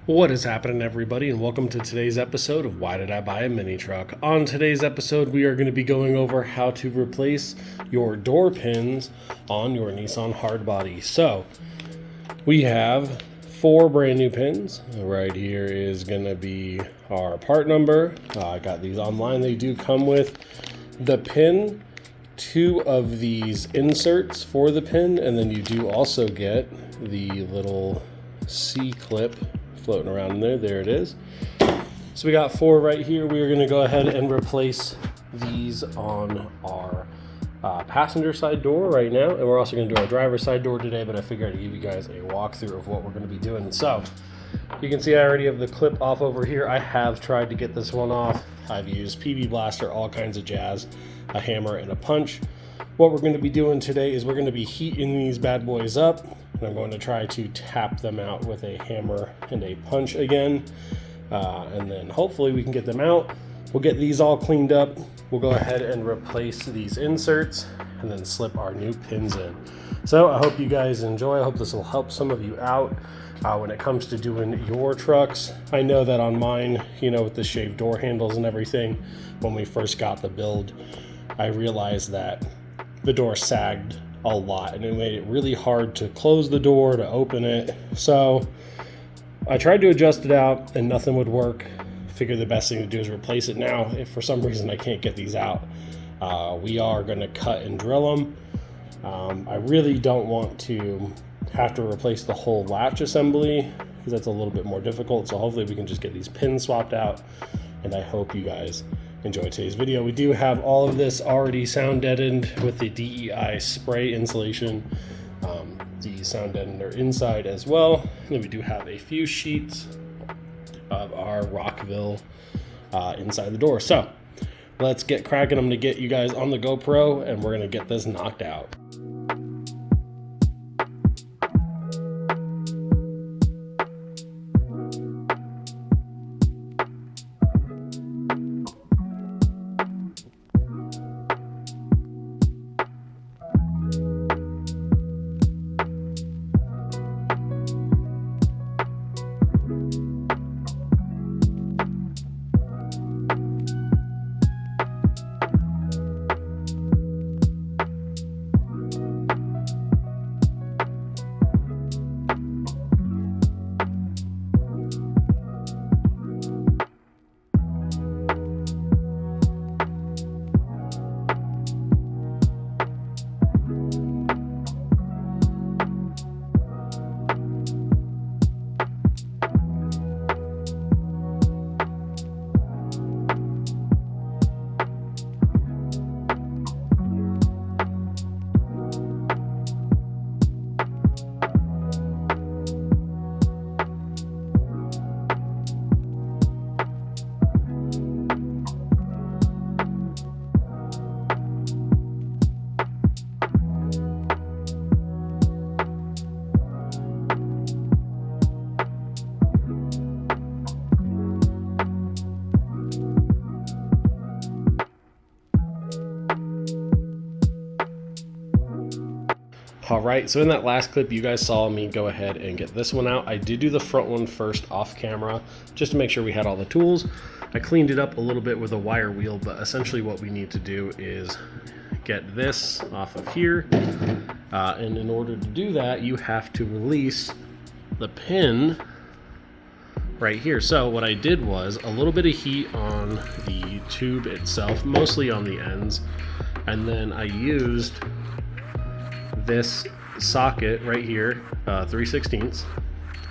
What is happening, everybody, and welcome to today's episode of Why Did I Buy a Mini Truck? On today's episode, we are going to be going over how to replace your door pins on your Nissan hardbody. So, we have 4 brand new pins. Right here is going to be our part number. I got these online. They do come with the pin, 2 of these inserts for the pin, and then you do also get the little C-clip floating around in there. There it is. So we got 4 right here. We are going to go ahead and replace these on our passenger side door right now, and we're also going to do our driver's side door today, but I figured I'd give you guys a walkthrough of what we're going to be doing. So you can see I already have the clip off over here. I have tried to get this one off. I've used PB Blaster, all kinds of jazz, a hammer and a punch. What we're going to be doing today is we're going to be heating these bad boys up, and I'm going to try to tap them out with a hammer and a punch again, and then hopefully we can get them out. We'll get these all cleaned up. We'll go ahead and replace these inserts and then slip our new pins in. So I hope you guys enjoy. I hope this will help some of you out when it comes to doing your trucks. I know that on mine, with the shaved door handles and everything, when we first got the build, I realized that the door sagged a lot and it made it really hard to close the door, to open it. So I tried to adjust it out and nothing would work. Figured the best thing to do is replace it now. If for some reason I can't get these out, we are going to cut and drill them. I really don't want to have to replace the whole latch assembly because that's a little bit more difficult. So hopefully we can just get these pins swapped out, and I hope you guys enjoy today's video. We do have all of this already sound deadened with the DEI spray insulation. The sound deadener inside as well. And then we do have a few sheets of our Rockville inside the door. So let's get cracking. I'm going to get you guys on the GoPro and we're going to get this knocked out. All right, so in that last clip, you guys saw me go ahead and get this one out. I did do the front one first off camera, just to make sure we had all the tools. I cleaned it up a little bit with a wire wheel, but essentially what we need to do is get this off of here. And in order to do that, you have to release the pin right here. So what I did was a little bit of heat on the tube itself, mostly on the ends, and then I used this socket right here, 3/16.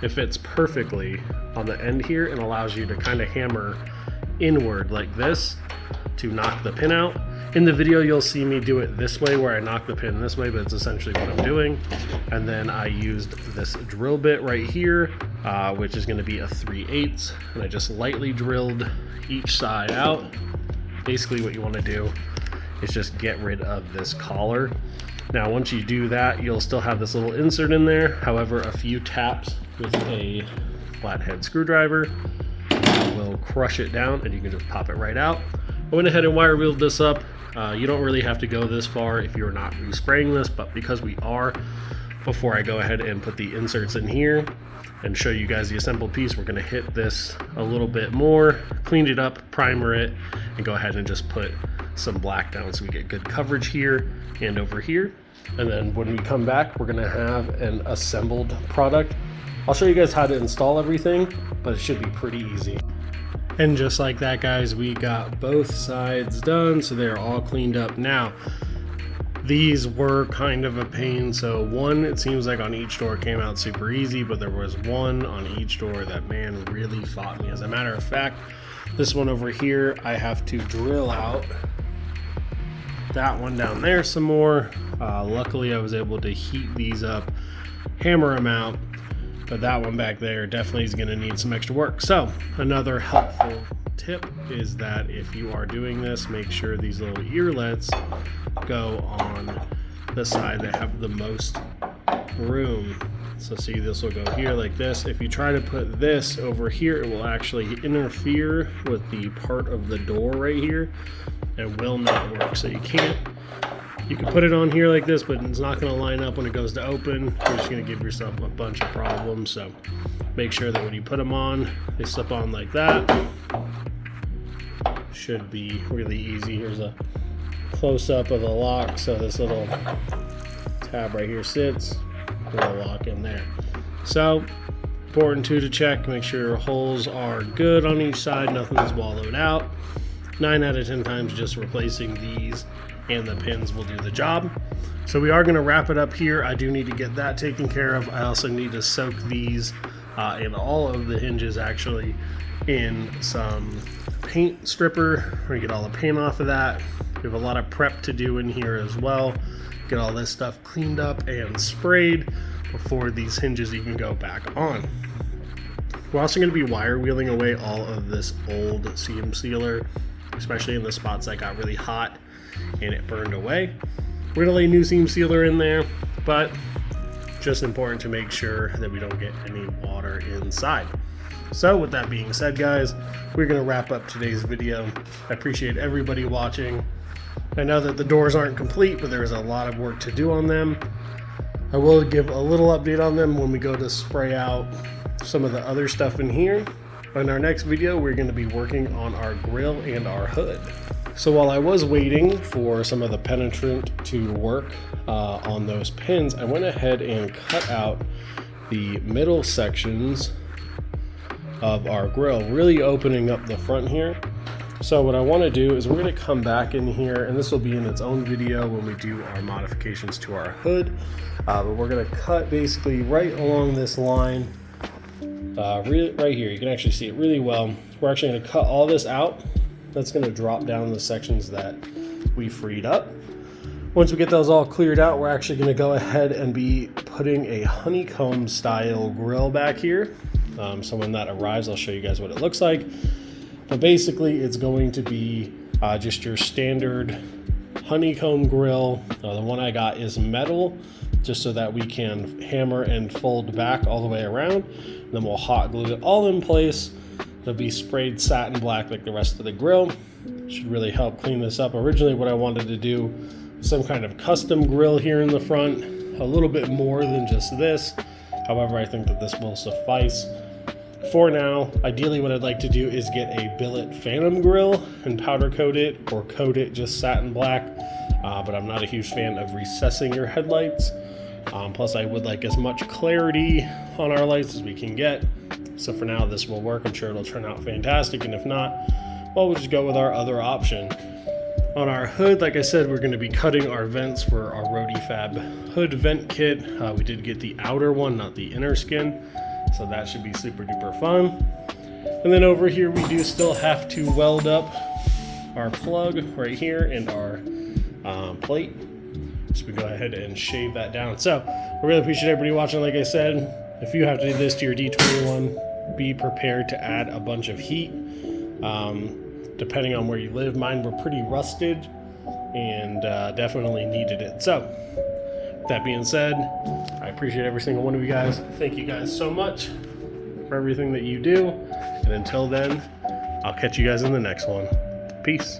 It fits perfectly on the end here and allows you to kind of hammer inward like this to knock the pin out. In the video you'll see me do it this way where I knock the pin this way, but it's essentially what I'm doing. And then I used this drill bit right here, which is going to be a 3/8, and I just lightly drilled each side out. Basically what you want to do is just get rid of this collar. Now once you do that, you'll still have this little insert in there. However, a few taps with a flathead screwdriver will crush it down and you can just pop it right out. I went ahead and wire wheeled this up. You don't really have to go this far if you're not respraying this, but because we are, before I go ahead and put the inserts in here and show you guys the assembled piece, we're going to hit this a little bit more, clean it up, primer it, and go ahead and just put some black down so we get good coverage here and over here. And then when we come back, we're going to have an assembled product. I'll show you guys how to install everything, but it should be pretty easy. And just like that, guys, we got both sides done, so they're all cleaned up. Now, these were kind of a pain. So one, it seems like on each door came out super easy, but there was one on each door that, man, really fought me. As a matter of fact, this one over here, I have to drill out that one down there some more. Luckily, I was able to heat these up, hammer them out, but that one back there definitely is going to need some extra work. So another helpful tip is that if you are doing this, make sure these little earlets go on the side that have the most room. So see, this will go here like this. If you try to put this over here, it will actually interfere with the part of the door right here and will not work. So you can put it on here like this, but it's not going to line up when it goes to open. You're just going to give yourself a bunch of problems. So make sure that when you put them on, they slip on like that. Should be really easy. Here's a close-up of the lock. So this little tab right here sits, we'll lock in there. So important too to check, make sure your holes are good on each side, nothing's wallowed out. 9 out of 10 times just replacing these and the pins will do the job. So we are going to wrap it up here. I do need to get that taken care of. I also need to soak these and all of the hinges actually in some paint stripper. We're gonna get all the paint off of that. We have a lot of prep to do in here as well. Get all this stuff cleaned up and sprayed before these hinges even go back on. We're also going to be wire wheeling away all of this old seam sealer, especially in the spots that got really hot and it burned away. We're going to lay new seam sealer in there, but just important to make sure that we don't get any water inside. So with that being said, guys, we're going to wrap up today's video. I appreciate everybody watching. I know that the doors aren't complete, but there's a lot of work to do on them. I will give a little update on them when we go to spray out some of the other stuff in here. In our next video, we're going to be working on our grill and our hood. So while I was waiting for some of the penetrant to work on those pins, I went ahead and cut out the middle sections of our grill, really opening up the front here. So what I want to do is we're going to come back in here, and this will be in its own video when we do our modifications to our hood, but we're going to cut basically right along this line, right here. You can actually see it really well. We're actually going to cut all this out. That's going to drop down the sections that we freed up. Once we get those all cleared out, we're actually going to go ahead and be putting a honeycomb style grill back here. So when that arrives, I'll show you guys what it looks like. But basically, it's going to be just your standard honeycomb grill. The one I got is metal, just so that we can hammer and fold back all the way around. And then we'll hot glue it all in place. It'll be sprayed satin black like the rest of the grill. Should really help clean this up. Originally, what I wanted to do was some kind of custom grill here in the front, a little bit more than just this. However, I think that this will suffice. For now, ideally what I'd like to do is get a billet phantom grill and powder coat it or coat it just satin black, but I'm not a huge fan of recessing your headlights. Plus I would like as much clarity on our lights as we can get. So for now this will work. I'm sure it'll turn out fantastic, and if not, well, we'll just go with our other option. On our hood, like I said, we're going to be cutting our vents for our Rodifab hood vent kit. We did get the outer one, not the inner skin. So that should be super duper fun. And then over here, we do still have to weld up our plug right here and our plate. So we go ahead and shave that down. So I really appreciate everybody watching. Like I said, if you have to do this to your D21, be prepared to add a bunch of heat. Depending on where you live, mine were pretty rusted and definitely needed it. So that being said, I appreciate every single one of you guys. Thank you guys so much for everything that you do. And until then, I'll catch you guys in the next one. Peace.